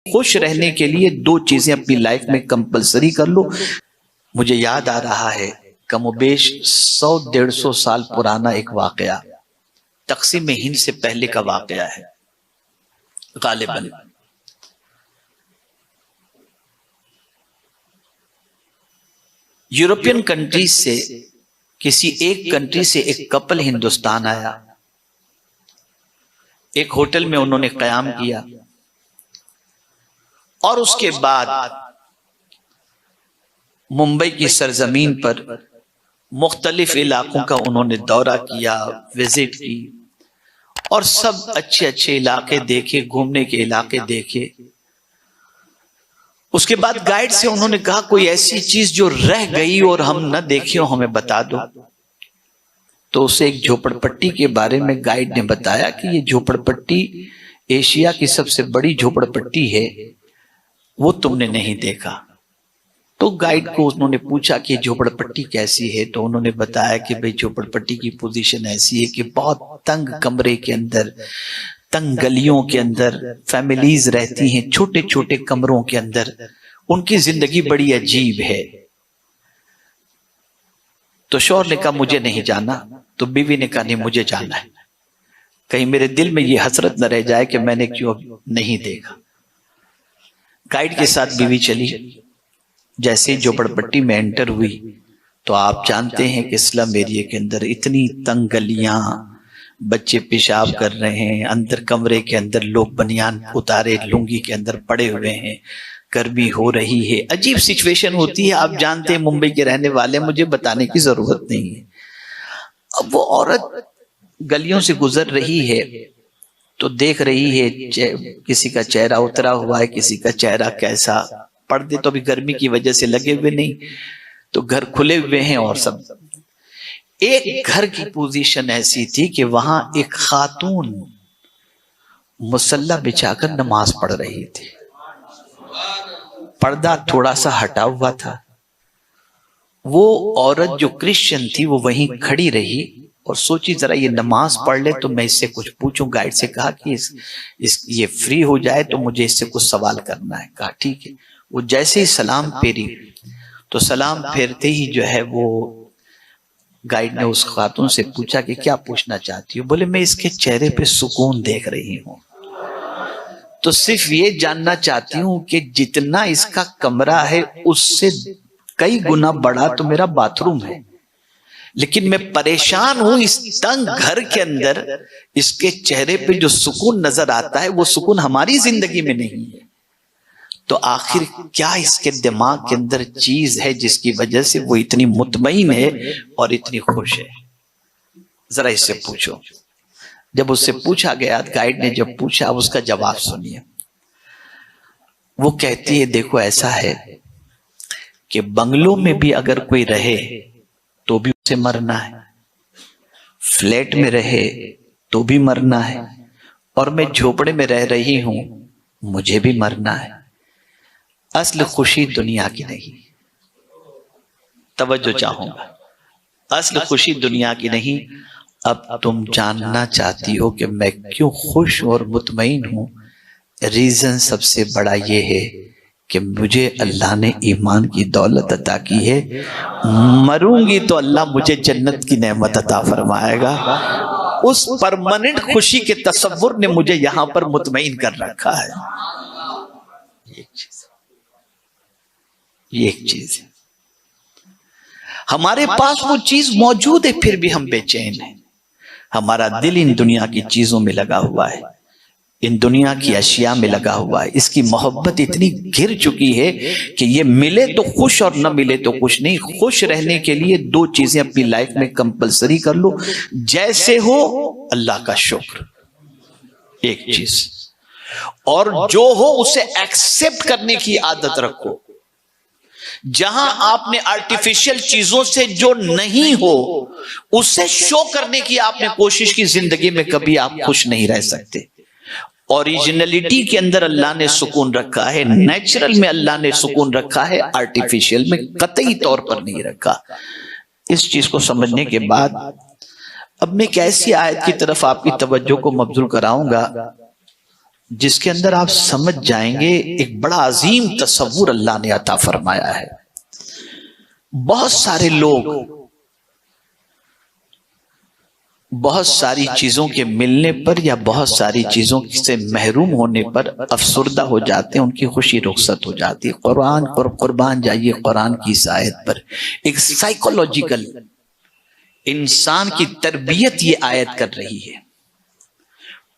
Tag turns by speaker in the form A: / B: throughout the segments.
A: खुश रहने के लिए दो चीजें अपनी लाइफ में कंपलसरी कर लो। मुझे याद आ रहा है कमोबेश 100-150 साल पुराना एक वाकया, तक़सीम हिंद से पहले का वाकया है गालिबन। यूरोपियन कंट्रीज से किसी एक कंट्री से एक कपल हिंदुस्तान आया, एक होटल में उन्होंने क़याम किया और उसके बाद मुंबई की सरजमीन पर मुख्तलिफ इलाकों का उन्होंने दौरा किया, विजिट की और सब अच्छे अच्छे इलाके देखे, घूमने के इलाके देखे। उसके बाद गाइड से उन्होंने कहा कोई ऐसी चीज जो रह गई और हम न देखे हो हमें बता दो। तो उसे एक झोपड़पट्टी के बारे में गाइड ने बताया कि ये झोपड़पट्टी एशिया की सबसे बड़ी झोपड़पट्टी है, वो तुमने नहीं देखा। तो गाइड को उन्होंने पूछा कि झोपड़पट्टी कैसी है, तो उन्होंने बताया कि भाई झोपड़पट्टी की पोजीशन ऐसी है कि बहुत तंग कमरे के अंदर, तंग गलियों के अंदर फैमिलीज रहती हैं, छोटे छोटे कमरों के अंदर, उनकी जिंदगी बड़ी अजीब है। तो शौहर ने कहा मुझे नहीं जाना, तो बीवी ने कहा नहीं मुझे जाना है, कहीं मेरे दिल में ये हसरत न रह जाए कि मैंने क्यों नहीं देखा। गाइड के साथ बीवी चली। जैसे झोपड़पट्टी में एंटर हुई तो आप जानते हैं कि स्लम एरिया के अंदर इतनी तंग गलियां, बच्चे पेशाब कर रहे हैं, अंदर कमरे के अंदर लोग बनियान उतारे लुंगी के अंदर पड़े हुए हैं, गर्मी हो रही है, अजीब सिचुएशन होती है। आप जानते हैं मुंबई के रहने वाले, मुझे बताने की जरूरत नहीं है। अब वो औरत गलियों से गुजर रही है तो देख रही है किसी का चेहरा उतरा हुआ है, किसी का चेहरा कैसा, पर्दे तो अभी गर्मी की वजह से लगे हुए नहीं, तो घर खुले हुए हैं और सब। एक घर की पोजीशन ऐसी थी कि वहां एक खातून मुसल्ला बिछाकर नमाज पढ़ रही थी, पर्दा थोड़ा सा हटा हुआ था। वो औरत जो क्रिश्चियन थी वो वहीं खड़ी रही और सोची जरा ये नमाज पढ़ ले तो मैं इससे कुछ पूछूं। गाइड से कहा कि ये फ्री हो जाए तो मुझे इससे कुछ सवाल करना है। कहा ठीक है। वो जैसे ही सलाम फेरी तो सलाम फेरते ही जो है वो गाइड ने उस खातून से पूछा कि क्या पूछना चाहती हो। बोले मैं इसके चेहरे पे सुकून देख रही हूं, तो सिर्फ ये जानना चाहती हूं कि जितना इसका कमरा है उससे कई गुना बड़ा तो मेरा बाथरूम है, लेकिन मैं परेशान हूं इस तंग घर के अंदर इसके चेहरे पे जो सुकून नजर आता है वो सुकून हमारी जिंदगी में नहीं है। तो आखिर क्या इसके दिमाग के अंदर चीज है जिसकी वजह से वो इतनी मुतमईन है और इतनी खुश है, जरा इससे पूछो। जब उससे पूछा गया, गाइड ने जब पूछा, अब उसका जवाब सुनिए। वो कहती है देखो ऐसा है कि बंगलों में भी अगर कोई रहे तो भी उसे मरना है, फ्लैट में रहे तो भी मरना है, और मैं झोपड़े में रह रही हूं मुझे भी मरना है। असल खुशी दुनिया की नहीं, तवज्जो चाहूंगा, असल खुशी दुनिया की नहीं। अब तुम जानना चाहती हो कि मैं क्यों खुश और मुतमईन हूं। रीजन सबसे बड़ा ये है कि मुझे अल्लाह ने ईमान की दौलत अता की है, मरूंगी तो अल्लाह मुझे जन्नत की नेमत अता फरमाएगा। उस परमानेंट खुशी के तसव्वुर ने मुझे यहां पर मुतमईन कर रखा है। ये एक चीज है, हमारे पास वो चीज मौजूद है फिर भी हम बेचैन हैं। हमारा दिल इन दुनिया की चीजों में लगा हुआ है, इन दुनिया की अशिया में लगा हुआ है। इसकी मोहब्बत इतनी घिर चुकी है कि ये मिले तो खुश और न मिले तो खुश नहीं। खुश रहने के लिए दो चीजें अपनी लाइफ में कंपलसरी कर लो। जैसे हो अल्लाह का शुक्र, एक चीज, और जो हो उसे एक्सेप्ट करने की आदत रखो। जहां आपने आर्टिफिशियल चीजों से जो नहीं हो उससे शो करने की आपने कोशिश की, जिंदगी में कभी आप खुश नहीं रह सकते। ओरिजिनलिटी के अंदर अल्लाह ने सुकून रखा है, नेचुरल में अल्लाह ने सुकून रखा है, आर्टिफिशियल में कतई तौर पर नहीं रखा। इस चीज को समझने के बाद अब मैं एक ऐसी आयत की तरफ आपकी तवज्जो को मबजूल कराऊंगा जिसके अंदर आप समझ जाएंगे एक बड़ा अजीम तसव्वुर अल्लाह ने अता फरमाया है। बहुत सारे लोग बहुत सारी चीजों के मिलने पर या बहुत सारी चीजों से महरूम होने पर अफसुर्दा हो जाते हैं, उनकी खुशी रुखसत हो जाती है। कुरान और कुर्बान जाइए कुरान की इस आयत पर, एक साइकोलॉजिकल इंसान की तरबियत ये आयत कर रही है।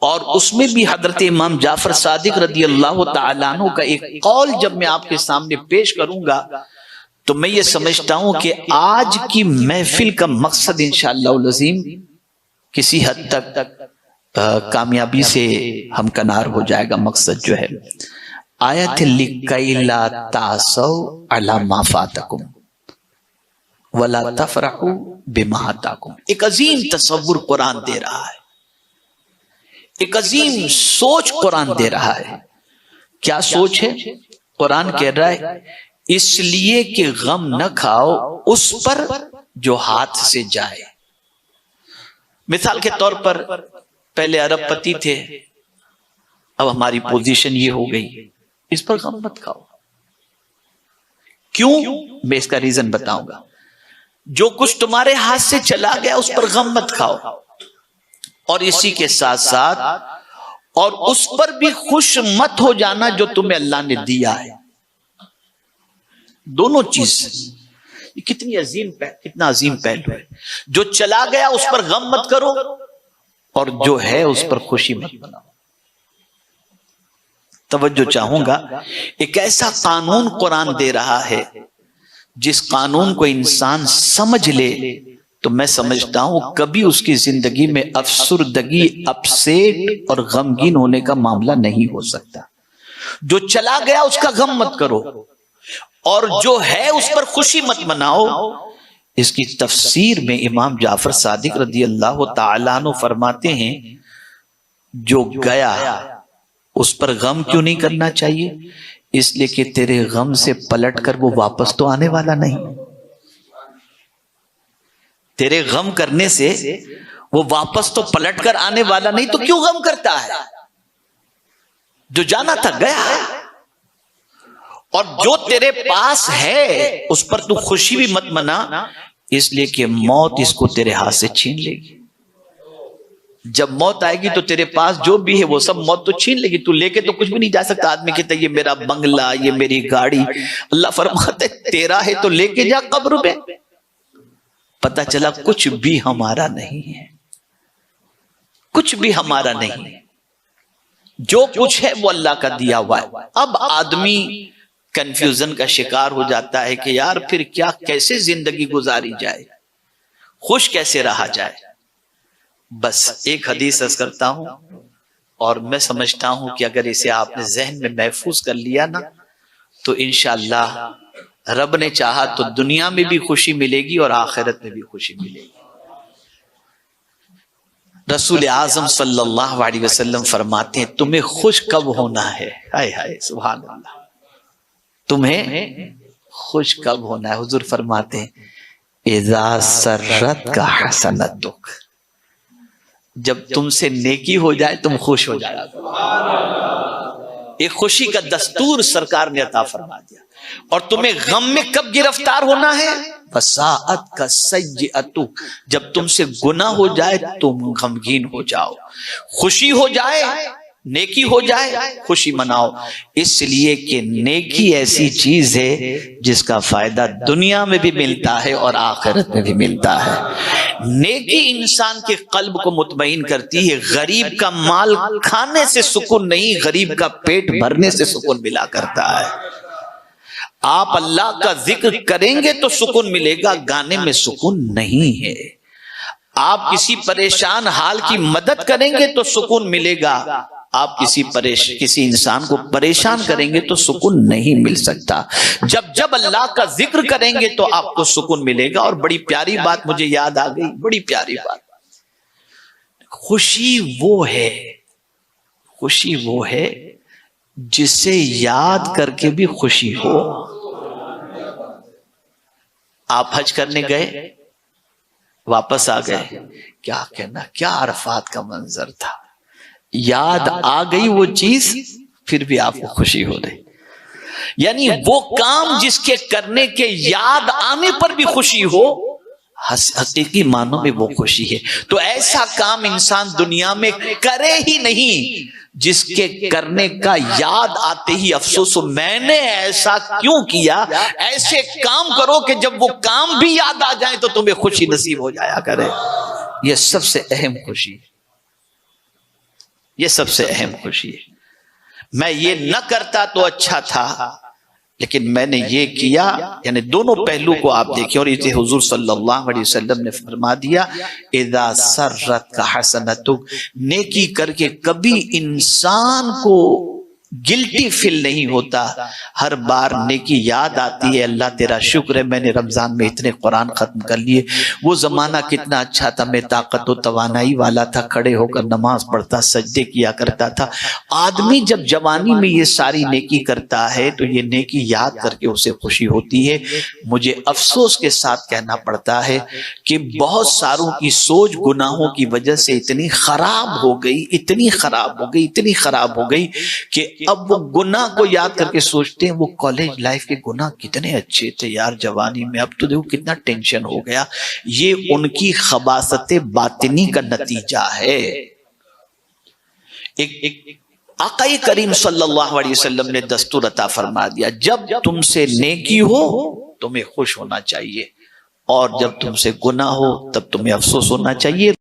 A: और उसमें भी हजरत इमाम जाफर सादिक रदी अल्लाह तआला अन्हु का एक कौल जब मैं आपके सामने पेश करूंगा तो मैं ये समझता हूं कि आज की महफिल का मकसद इंशाअल्लाह अज़ीम किसी हद तक कामयाबी से हमकनार हो जाएगा। मकसद जो है आयत लिकैला तासौ अला मा फातकुम वला तफरहू बिमा अताकुम, एक अजीम तसव्वुर कुरान दे रहा है, एक अजीम सोच कुरान दे रहा है। क्या सोच है? कुरान कह रहा है इसलिए कि गम न खाओ उस पर जो हाथ से जाए। मिसाल के तौर पर पहले अरबपति थे, अब हमारी पोजीशन ये हो गई, इस पर गम मत खाओ। क्यों? मैं इसका रीजन बताऊंगा। जो कुछ तुम्हारे हाथ से चला गया उस पर गम मत खाओ, और इसी के साथ साथ और उस पर भी खुश मत हो जाना जो तुम्हें अल्लाह ने दिया है। दोनों चीज कितनी अजीम कितना अजीम पहलू है। जो चला गया उस पर गम मत करो, और जो है उस पर खुशी मत बनाओ। तवज्जो चाहूंगा, एक ऐसा कानून कुरान दे रहा है जिस कानून को इंसान समझ ले तो मैं समझता हूं कभी उसकी जिंदगी में अफसुर्दगी, अपसेट और गमगीन होने का मामला नहीं हो सकता। जो चला गया उसका गम मत करो, और जो है उस पर खुशी मत मनाओ। इसकी तफसीर में इमाम जाफर सादिक रदी अल्लाह तआला अन्हु फरमाते हैं जो गया उस पर गम क्यों नहीं करना चाहिए? इसलिए कि तेरे गम से पलट कर वो वापस तो आने वाला नहीं। तेरे गम करने से वो वापस तो पलट कर आने वाला नहीं, तो क्यों गम करता है? जो जाना था गया, और जो तेरे पास है उस पर तू खुशी भी मत मना, इसलिए कि मौत इसको तेरे हाथ से छीन लेगी। जब मौत आएगी तो तेरे पास जो भी है वो सब मौत तो छीन लेगी, तू लेके तो कुछ भी नहीं जा सकता। आदमी कहता है ये मेरा बंगला, ये मेरी गाड़ी, अल्लाह फरमाते तेरा है तो लेके जा कब्र में। पता चला कुछ भी हमारा नहीं है, कुछ भी हमारा नहीं है। जो कुछ है वो अल्लाह का दिया हुआ है। अब आदमी कंफ्यूजन का शिकार हो जाता है कि यार फिर क्या, कैसे जिंदगी गुजारी जाए, खुश कैसे रहा जाए। बस एक हदीस अर्ज करता हूं, और मैं समझता हूं कि अगर इसे आपने जहन में महफूज कर लिया ना तो इंशाअल्लाह रब ने चाहा तो दुनिया में भी खुशी मिलेगी और आखिरत में भी खुशी मिलेगी। रसूल आजम सल्लल्लाहु अलैहि वसल्लम फरमाते हैं तुम्हें खुश कब होना है? हाय हाय सुभान अल्लाह, तुम्हें खुश कब होना है? हुजूर फरमाते हैं इज़ा सर्रत का हसनतुक, जब तुमसे नेकी हो जाए तुम खुश हो जाए। एक खुशी का दस्तूर सरकार ने अता फरमा दिया। और तुम्हें गम में कब गिरफ्तार होना है? फसाअत का सय्यअतु, जब तुमसे गुनाह हो जाए तुम गमगीन हो जाओ। खुशी हो जाए, नेकी हो जाए, खुशी मनाओ। इसलिए कि नेकी ऐसी चीज है जिसका फायदा दुनिया में भी मिलता है और आखिरत में भी मिलता है। नेकी इंसान के कल्ब को मुतमईन करती है। गरीब का माल खाने से सुकून नहीं, गरीब का पेट भरने से सुकून मिला करता है। आप अल्लाह का जिक्र करेंगे तो सुकून मिलेगा, गाने में सुकून नहीं है। आप किसी परेशान हाल की मदद करेंगे तो सुकून मिलेगा, आप किसी इंसान को परेशान करेंगे तो सुकून नहीं मिल सकता। जब जब अल्लाह का जिक्र करेंगे तो आपको सुकून मिलेगा। और बड़ी प्यारी बात मुझे याद आ गई, बड़ी प्यारी बात, खुशी वो है जिसे याद करके भी खुशी हो। आप हज करने गए, वापस आ गए, क्या कहना, क्या अरफात का मंजर था। याद आ गई वो चीज, फिर भी आपको खुशी हो रही। यानी वो काम जिसके करने के याद आने पर भी खुशी हो, हकीकी मानों में वो खुशी है। तो ऐसा काम इंसान दुनिया में करे ही नहीं जिसके करने का याद आते ही अफसोस हो, मैंने ऐसा क्यों किया। ऐसे काम करो कि जब वो काम भी याद आ जाए तो तुम्हें खुशी नसीब हो जाया करे। यह सबसे अहम खुशी है, यह सबसे अहम खुशी है। मैं ये न करता तो अच्छा था, लेकिन मैंने ये किया। यानी दोनों पहलू को आप देखें। और इसे हुजूर सल्लल्लाहु अलैहि वसल्लम ने फरमा दिया, इदा सर्रत का हसनतुक, नेकी करके कभी इंसान को गिल्टी फील नहीं होता। हर बार नेकी याद आती है, अल्लाह तेरा शुक्र है मैंने रमजान में इतने कुरान खत्म कर लिए। वो जमाना कितना अच्छा था, मैं ताकत व तवानाई वाला था, खड़े होकर नमाज पढ़ता, सजदे किया करता था। आदमी जब जवानी में ये सारी नेकी करता है तो ये नेकी याद करके उसे खुशी होती है। मुझे अफसोस के साथ कहना पड़ता है कि बहुत सारों की सोच गुनाहों की वजह से इतनी खराब हो गई, इतनी खराब हो गई, इतनी खराब हो गई कि अब वो गुनाह को याद करके सोचते हैं वो कॉलेज लाइफ के गुनाह कितने अच्छे थे यार जवानी में, अब तो देखो कितना टेंशन हो गया। ये उनकी खबासत बातिनी का नतीजा है। एक आक़ाए करीम सल्लल्लाहु अलैहि वसल्लम ने दस्तूर अता फरमा दिया, जब तुमसे नेकी हो तुम्हें खुश होना चाहिए, और जब तुमसे गुनाह हो तब तुम्हें अफसोस होना चाहिए।